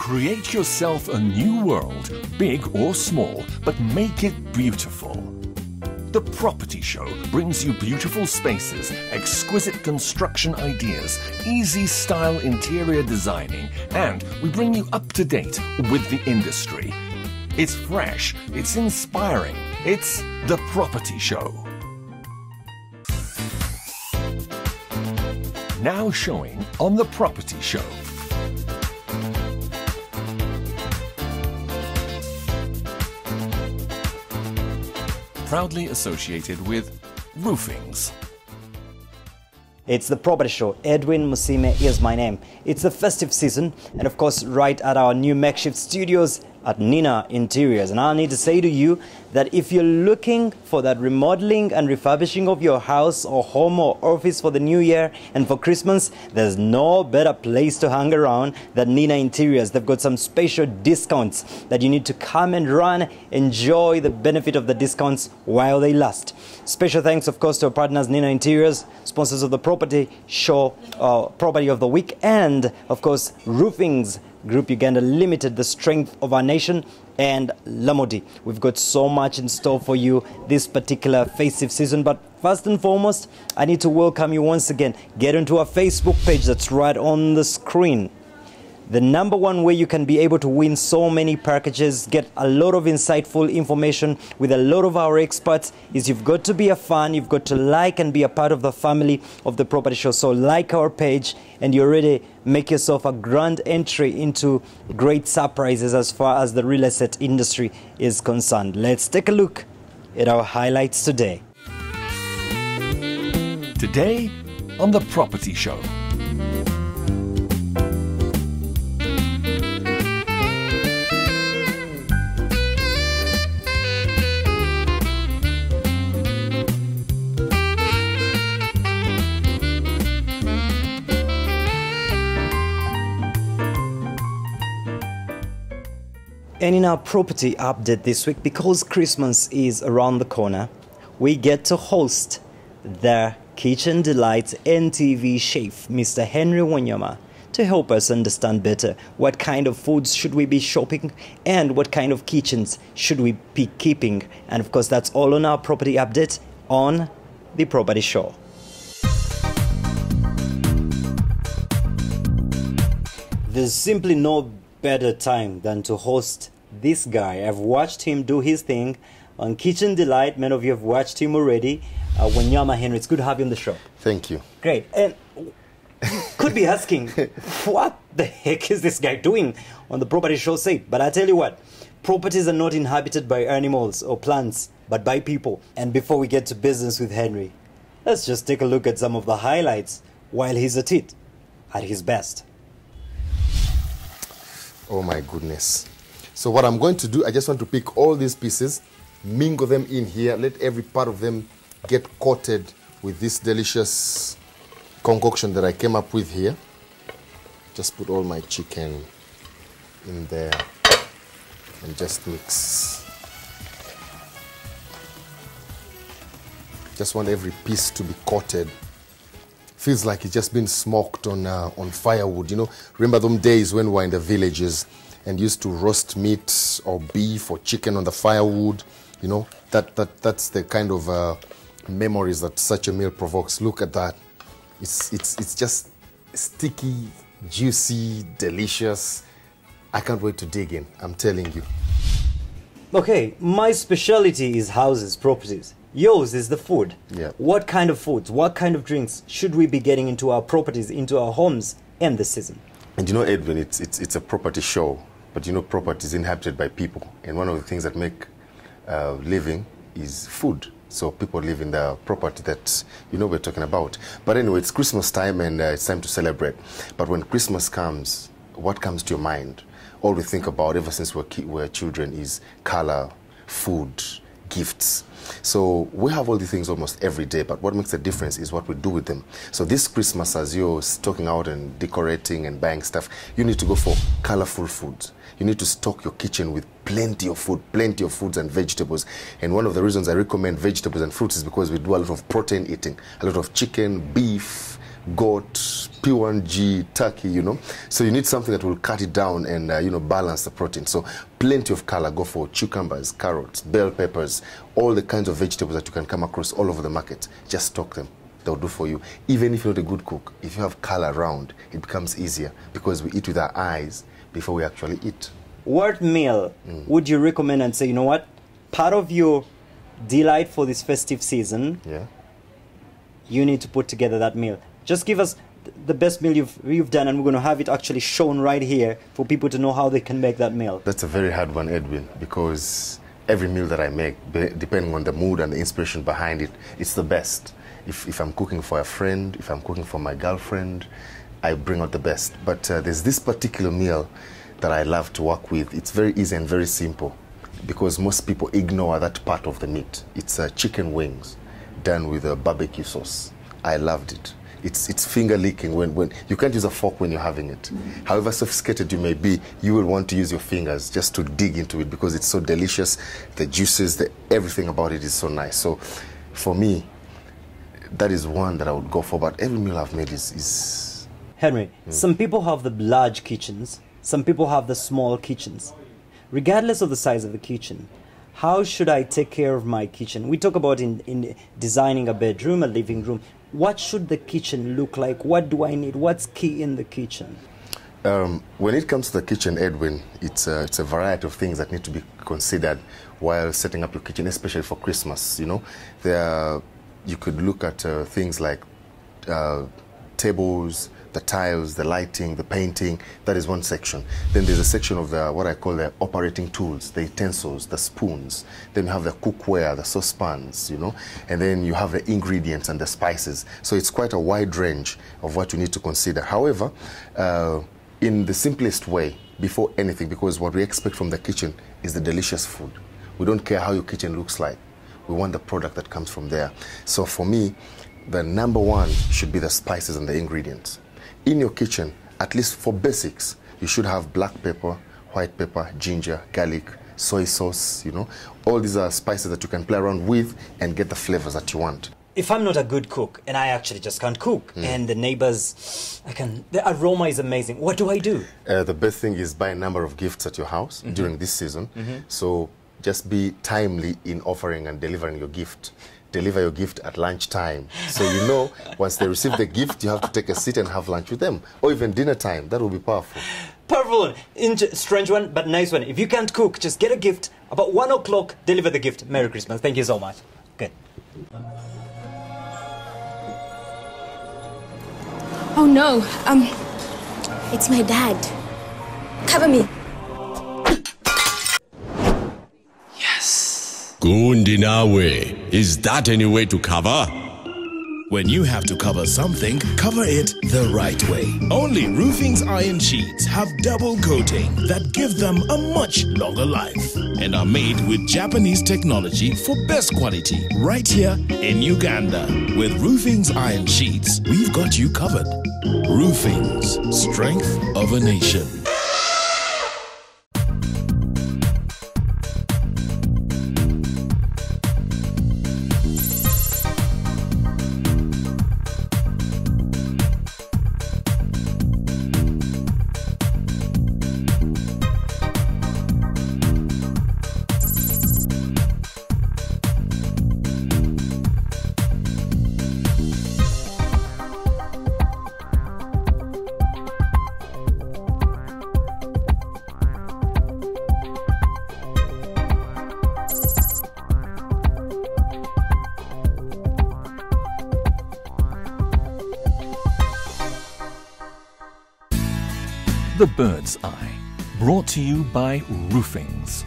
Create yourself a new world, big or small, but make it beautiful. The Property Show brings you beautiful spaces, exquisite construction ideas, easy style interior designing, and we bring you up to date with the industry. It's fresh, it's inspiring, it's The Property Show. Now showing on The Property Show. Proudly associated with roofings. It's the Property Show. Edwin Musime is my name. It's the festive season, and of course right at our new makeshift studios at Nina Interiors. And I need to say to you that if you're looking for that remodeling and refurbishing of your house or home or office for the new year and for Christmas, there's no better place to hang around than Nina Interiors. They've got some special discounts that you need to come and run, enjoy the benefit of the discounts while they last. Special thanks, of course, to our partners Nina Interiors, sponsors of the Property Show, Property of the Week, and of course Roofings Group Uganda Limited, the strength of our nation, and Lamodi. We've got so much in store for you this particular festive season, but first and foremost, I need to welcome you once again. Get into our Facebook page that's right on the screen. The number one way you can be able to win so many packages, get a lot of insightful information with a lot of our experts, is you've got to be a fan, you've got to like and be a part of the family of the Property Show. So like our page and you already make yourself a grand entry into great surprises as far as the real estate industry is concerned. Let's take a look at our highlights today. Today on The Property Show. And in our property update this week, because Christmas is around the corner, we get to host the Kitchen Delights NTV chef, Mr. Henry Wanyama, to help us understand better what kind of foods should we be shopping and what kind of kitchens should we be keeping. And of course, that's all on our property update on The Property Show. There's simply no better time than to host this guy. I've watched him do his thing on Kitchen Delight. Many of you have watched him already. Wanyama Henry, it's good to have you on the show. Thank you. Great. And you could be asking, what the heck is this guy doing on the Property Show set? But I tell you what, properties are not inhabited by animals or plants, but by people. And before we get to business with Henry, let's just take a look at some of the highlights while he's at it, at his best. Oh my goodness. So what I'm going to do, I just want to pick all these pieces, mingle them in here, let every part of them get coated with this delicious concoction that I came up with here. Just put all my chicken in there and just mix. Just want every piece to be coated. Feels like it's just been smoked on firewood, you know. Remember those days when we were in the villages and used to roast meat or beef or chicken on the firewood, you know. That's the kind of memories that such a meal provokes. Look at that. It's just sticky, juicy, delicious. I can't wait to dig in, I'm telling you. Okay, my specialty is houses, properties. Yours is the food. Yeah. What kind of foods, what kind of drinks should we be getting into our properties, into our homes in this season? And you know, Edwin, it's a property show, but you know, property is inhabited by people. And one of the things that make living is food. So people live in the property that, you know, we're talking about. But anyway, it's Christmas time and it's time to celebrate. But when Christmas comes, what comes to your mind? All we think about ever since we're children is color, food, gifts. So we have all these things almost every day, but what makes a difference is what we do with them. So this Christmas, as you're talking out and decorating and buying stuff, you need to go for colorful foods. You need to stock your kitchen with plenty of food, plenty of fruits and vegetables. And one of the reasons I recommend vegetables and fruits is because we do a lot of protein eating, a lot of chicken, beef, goat, P1G, turkey, you know. So you need something that will cut it down and, you know, balance the protein. So plenty of color. Go for cucumbers, carrots, bell peppers, all the kinds of vegetables that you can come across all over the market. Just stock them. They'll do for you. Even if you're not a good cook, if you have color around, it becomes easier because we eat with our eyes before we actually eat. What meal would you recommend and say, you know what, part of your delight for this festive season, you need to put together that meal? Just give us the best meal you've done, and we're going to have it actually shown right here for people to know how they can make that meal. That's a very hard one, Edwin, because every meal that I make, depending on the mood and the inspiration behind it, it's the best. If I'm cooking for a friend, if I'm cooking for my girlfriend, I bring out the best. But there's this particular meal that I love to work with. It's very easy and very simple because most people ignore that part of the meat. It's chicken wings done with a barbecue sauce. I loved it. It's finger licking when you can't use a fork when you're having it. However sophisticated you may be, you will want to use your fingers just to dig into it because it's so delicious. The juices, everything about it is so nice. So for me, that is one that I would go for, but every meal I've made is... Henry, some people have the large kitchens, some people have the small kitchens. Regardless of the size of the kitchen, how should I take care of my kitchen? We talk about in designing a bedroom, a living room. What should the kitchen look like? What do I need? What's key in the kitchen? When it comes to the kitchen, Edwin, it's a variety of things that need to be considered while setting up your kitchen, especially for Christmas, you know. You could look at things like tables, the tiles, the lighting, the painting. That is one section. Then there's a section of what I call the operating tools, the utensils, the spoons. Then you have the cookware, the saucepans, you know. And then you have the ingredients and the spices. So it's quite a wide range of what you need to consider. However, in the simplest way, before anything, because what we expect from the kitchen is the delicious food. We don't care how your kitchen looks like. We want the product that comes from there. So for me, the number one should be the spices and the ingredients. In your kitchen, at least for basics, you should have black pepper, white pepper, ginger, garlic, soy sauce, you know. All these are spices that you can play around with and get the flavors that you want. If I'm not a good cook and I actually just can't cook and the neighbors, the aroma is amazing, what do I do? The best thing is buy a number of gifts at your house during this season. So just be timely in offering and delivering your gift. Deliver your gift at lunchtime. So you know, once they receive the gift, you have to take a seat and have lunch with them. Or even dinner time. That will be powerful. Powerful one. Strange one, but nice one. If you can't cook, just get a gift. About 1 o'clock, deliver the gift. Merry Christmas. Thank you so much. Good. Oh no, it's my dad. Cover me. Gundi nawe, is that any way to cover? When you have to cover something, cover it the right way. Only Roofing's iron sheets have double coating that give them a much longer life and are made with Japanese technology for best quality right here in Uganda. With Roofing's iron sheets, we've got you covered. Roofing's, strength of a nation. The Bird's Eye, brought to you by Roofings.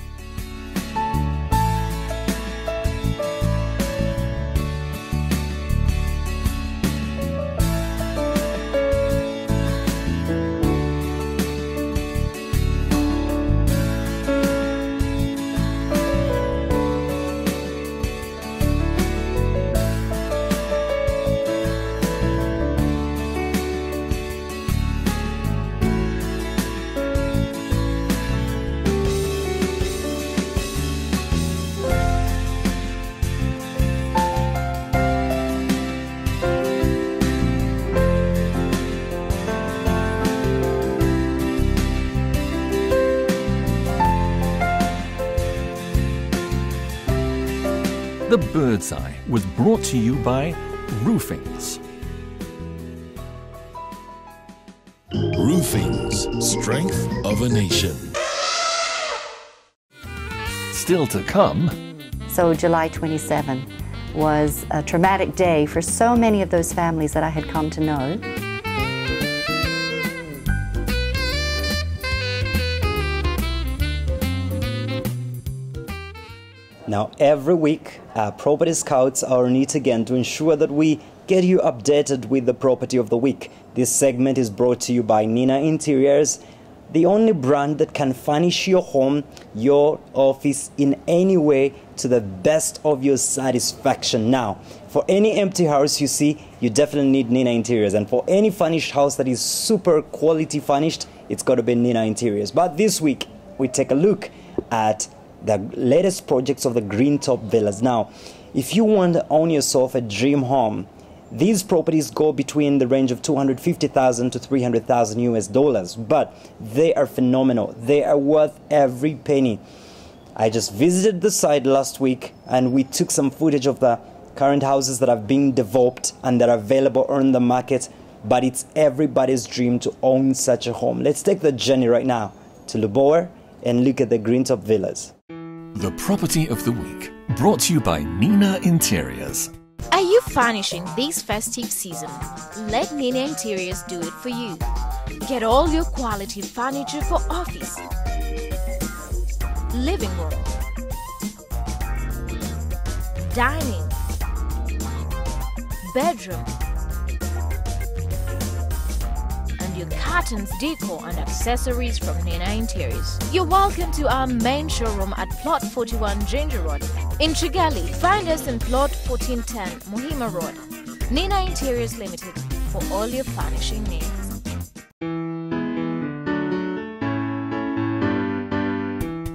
The Bird's Eye was brought to you by Roofings. Roofings, strength of a nation. Still to come. So July 27 was a traumatic day for so many of those families that I had come to know. Now, every week, our Property Scouts are on it again to ensure that we get you updated with the property of the week. This segment is brought to you by Nina Interiors, the only brand that can furnish your home, your office in any way to the best of your satisfaction. Now, for any empty house you see, you definitely need Nina Interiors. And for any furnished house that is super quality furnished, it's got to be Nina Interiors. But this week, we take a look at the latest projects of the Green Top Villas. Now, if you want to own yourself a dream home, these properties go between the range of $250,000 to $300,000 US, but they are phenomenal. They are worth every penny. I just visited the site last week and we took some footage of the current houses that have been developed and that are available on the market, but it's everybody's dream to own such a home. Let's take the journey right now to Lubowa and look at the Green Top Villas. The Property of the Week, brought to you by Nina Interiors. Are you furnishing this festive season? Let Nina Interiors do it for you. Get all your quality furniture for office, living room, dining, bedroom, and your curtains, decor and accessories from Nina Interiors. You're welcome to our main showroom at Plot 41 Ginger Road in Kigali. Find us in Plot 1410 Muhima Road. Nina Interiors Limited for all your furnishing needs.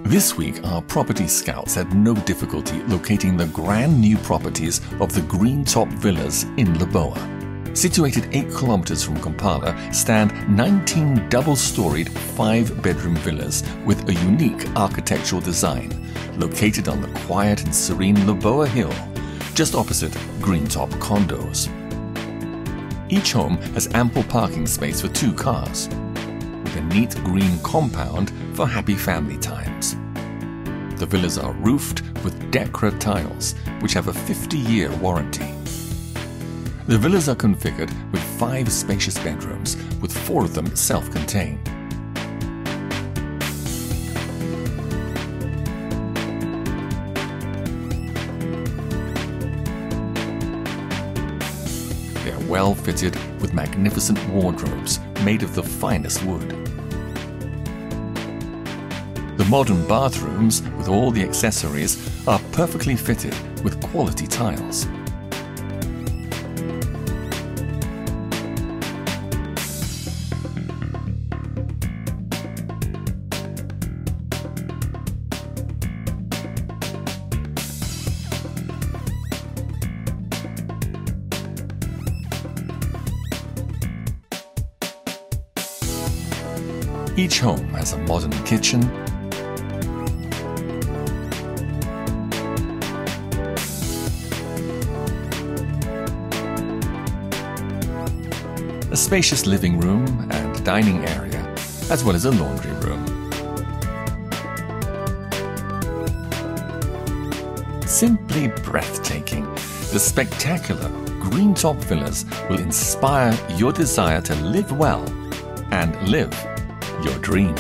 This week, our property scouts had no difficulty locating the brand new properties of the Green Top Villas in Lubowa. Situated 8 kilometers from Kampala, stand 19 double-storied 5-bedroom villas with a unique architectural design, located on the quiet and serene Lubowa Hill, just opposite Green Top Condos. Each home has ample parking space for 2 cars, with a neat green compound for happy family times. The villas are roofed with Decra tiles, which have a 50-year warranty. The villas are configured with 5 spacious bedrooms, with 4 of them self-contained. They are well fitted with magnificent wardrobes made of the finest wood. The modern bathrooms, with all the accessories, are perfectly fitted with quality tiles. Each home has a modern kitchen, a spacious living room and dining area, as well as a laundry room. Simply breathtaking, the spectacular Green Top Villas will inspire your desire to live well and live your dream.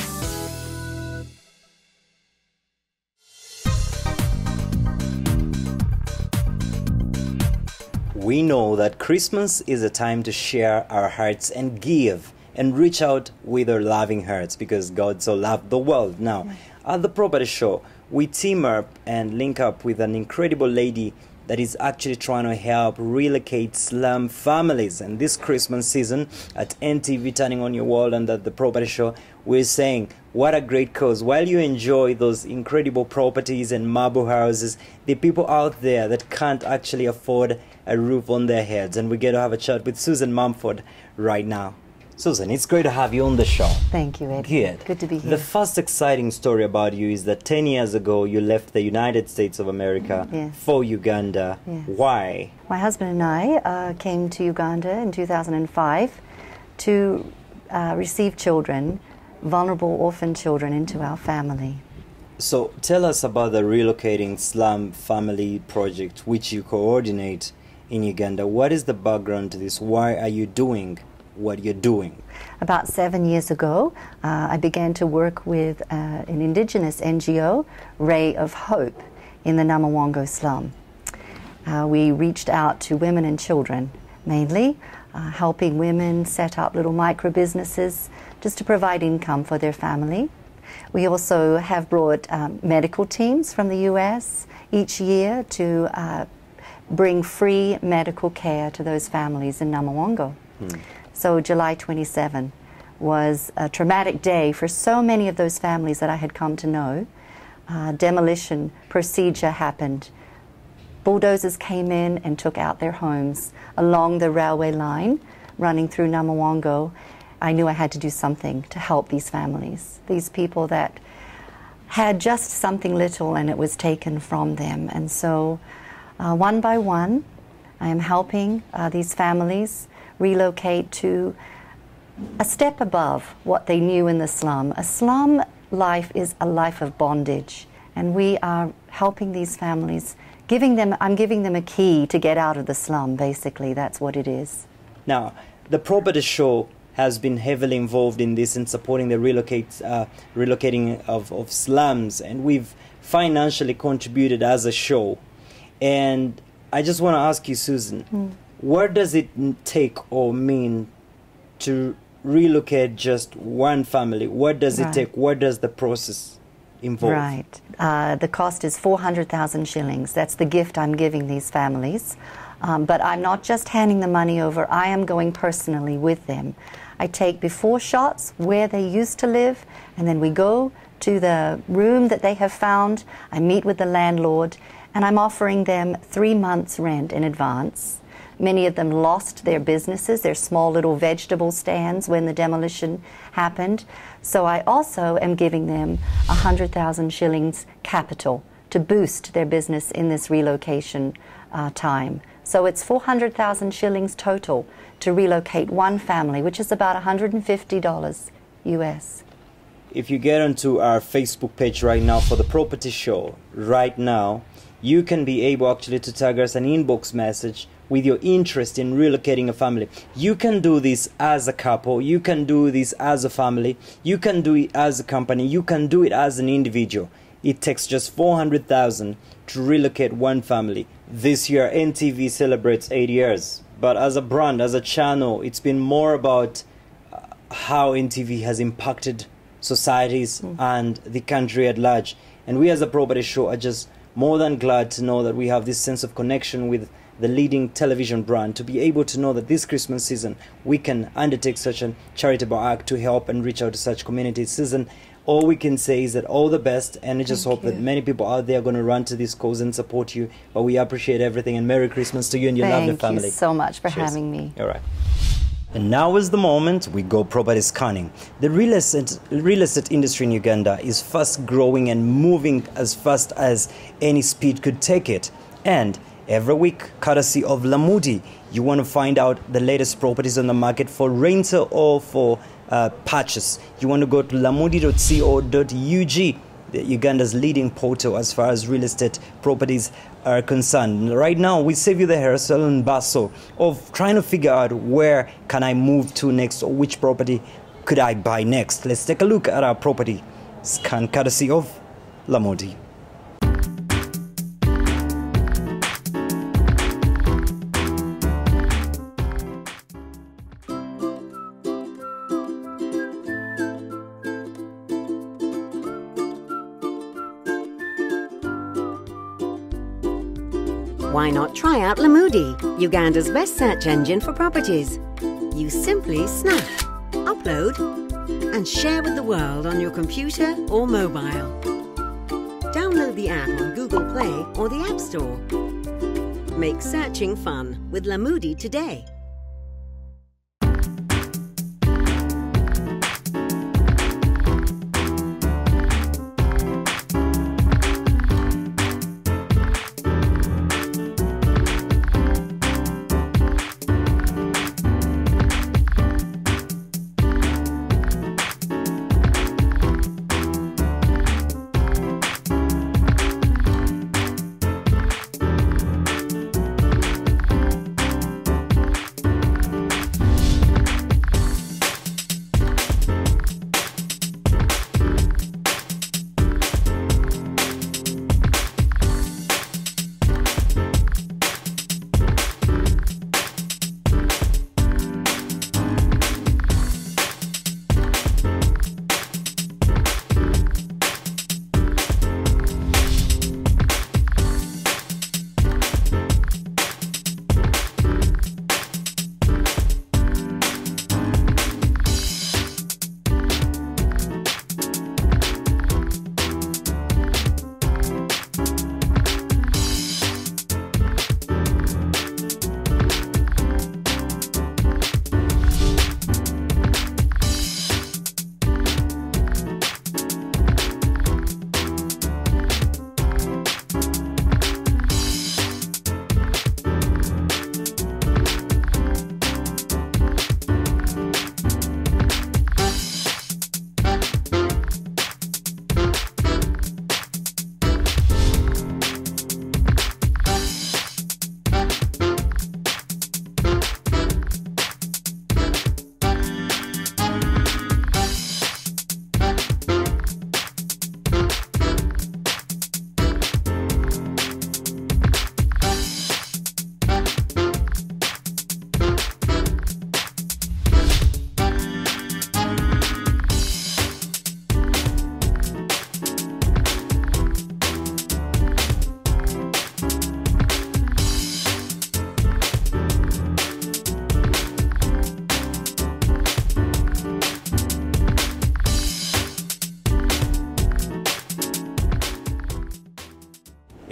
We know that Christmas is a time to share our hearts and give and reach out with our loving hearts because God so loved the world. Now, at the Property Show, we team up and link up with an incredible lady that is actually trying to help relocate slum families. And this Christmas season at NTV Turning on Your World and at the Property Show, we're saying what a great cause. While you enjoy those incredible properties and marble houses, the people out there that can't actually afford a roof on their heads. And we get to have a chat with Susan Mumford right now. Susan, it's great to have you on the show. Thank you, Ed. Good to be here. The first exciting story about you is that 10 years ago you left the United States of America for Uganda. Yes. Why? My husband and I came to Uganda in 2005 to receive children, vulnerable orphan children, into our family. So tell us about the Relocating Slum Family Project, which you coordinate in Uganda. What is the background to this? Why are you doing what you're doing? About 7 years ago, I began to work with an indigenous NGO, Ray of Hope, in the Namawongo slum. We reached out to women and children, mainly, helping women set up little micro businesses just to provide income for their family. We also have brought medical teams from the US each year to bring free medical care to those families in Namawongo. So July 27 was a traumatic day for so many of those families that I had come to know. Demolition procedure happened. Bulldozers came in and took out their homes along the railway line running through Namawongo. I knew I had to do something to help these families, these people that had just something little and it was taken from them. And so one by one, I am helping these families relocate to a step above what they knew in the slum. A slum life is a life of bondage, and we are helping these families, I'm giving them a key to get out of the slum, basically. That's what it is. Now, the Propertyshow has been heavily involved in this and supporting the relocating of slums, and we've financially contributed as a show. And I just want to ask you, Susan, what does it take or mean to relocate just one family? What does it take? What does the process involve? Right. The cost is 400,000 shillings. That's the gift I'm giving these families. But I'm not just handing the money over. I am going personally with them. I take before shots where they used to live, and then we go to the room that they have found. I meet with the landlord, and I'm offering them 3 months' rent in advance. Many of them lost their businesses, their small little vegetable stands when the demolition happened. So I also am giving them 100,000 shillings capital to boost their business in this relocation time. So it's 400,000 shillings total to relocate one family, which is about $150 US. If you get onto our Facebook page right now for the Propertyshow, right now, you can be able actually to tag us an inbox message with your interest in relocating a family. You can do this as a couple, you can do this as a family, you can do it as a company, you can do it as an individual. It takes just 400,000 to relocate one family. This year, NTV celebrates 8 years. But as a brand, as a channel, it's been more about how NTV has impacted societies and the country at large. And we as a Propertyshow are just more than glad to know that we have this sense of connection with the leading television brand, to be able to know that this Christmas season we can undertake such a charitable act to help and reach out to such communities. Susan, all we can say is that all the best, and we just hope that many people out there are going to run to this cause and support you. But we appreciate everything, and Merry Christmas to you and your lovely family. Thank you so much for having me. All right. And now is the moment we go property scanning. The real estate industry in Uganda is fast growing and moving as fast as any speed could take it. And every week, courtesy of Lamudi, you want to find out the latest properties on the market for rental or for purchase. You want to go to lamudi.co.ug, Uganda's leading portal as far as real estate properties are concerned. Right now, we save you the hassle and bustle of trying to figure out where can I move to next or which property could I buy next. Let's take a look at our property scan courtesy of Lamudi. Why not try out Lamudi, Uganda's best search engine for properties? You simply snap, upload, and share with the world on your computer or mobile. Download the app on Google Play or the App Store. Make searching fun with Lamudi today.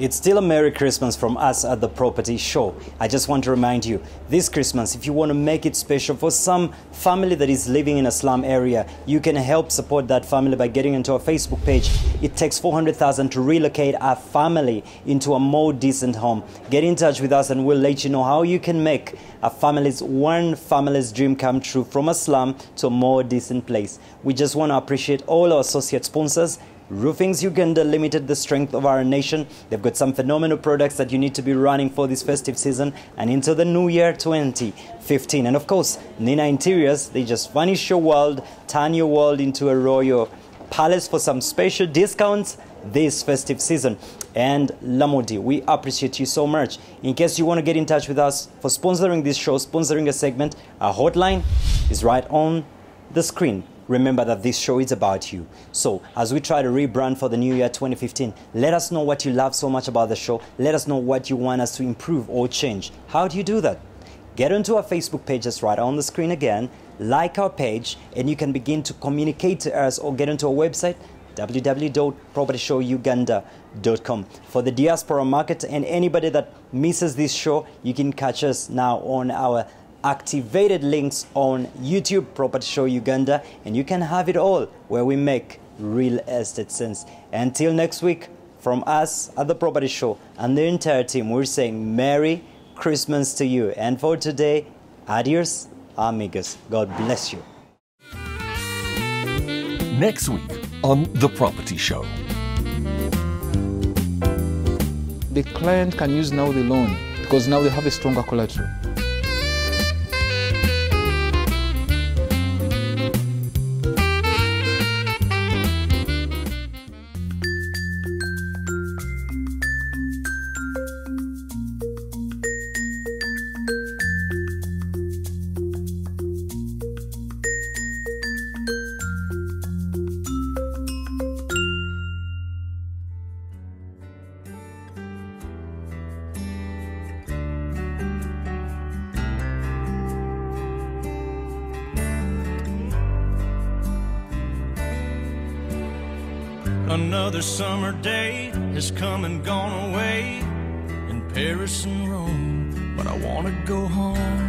It's still a Merry Christmas from us at the Property Show. I just want to remind you, this Christmas, if you want to make it special for some family that is living in a slum area, you can help support that family by getting into our Facebook page. It takes 400,000 to relocate a family into a more decent home. Get in touch with us and we'll let you know how you can make one family's dream come true from a slum to a more decent place. We just want to appreciate all our associate sponsors. Roofings Uganda Limited, the strength of our nation. They've got some phenomenal products that you need to be running for this festive season and into the new year 2015. And of course, Nina Interiors, they just furnish your world, turn your world into a royal palace for some special discounts this festive season. And Lamodi, we appreciate you so much. In case you want to get in touch with us for sponsoring this show, sponsoring a segment, our hotline is right on the screen. Remember that this show is about you. So as we try to rebrand for the new year 2015, let us know what you love so much about the show. Let us know what you want us to improve or change. How do you do that? Get onto our Facebook page, just right on the screen again, like our page, and you can begin to communicate to us or get onto our website, www.propertyshowuganda.com. For the diaspora market and anybody that misses this show, you can catch us now on our activated links on YouTube, Property Show Uganda, and you can have it all where we make real estate sense. Until next week, from us at the Property Show and the entire team, we're saying Merry Christmas to you. And for today, adios, amigos. God bless you. Next week on The Property Show. The client can use now the loan because now they have a stronger collateral. Another summer day has come and gone away in Paris and Rome, but I want to go home.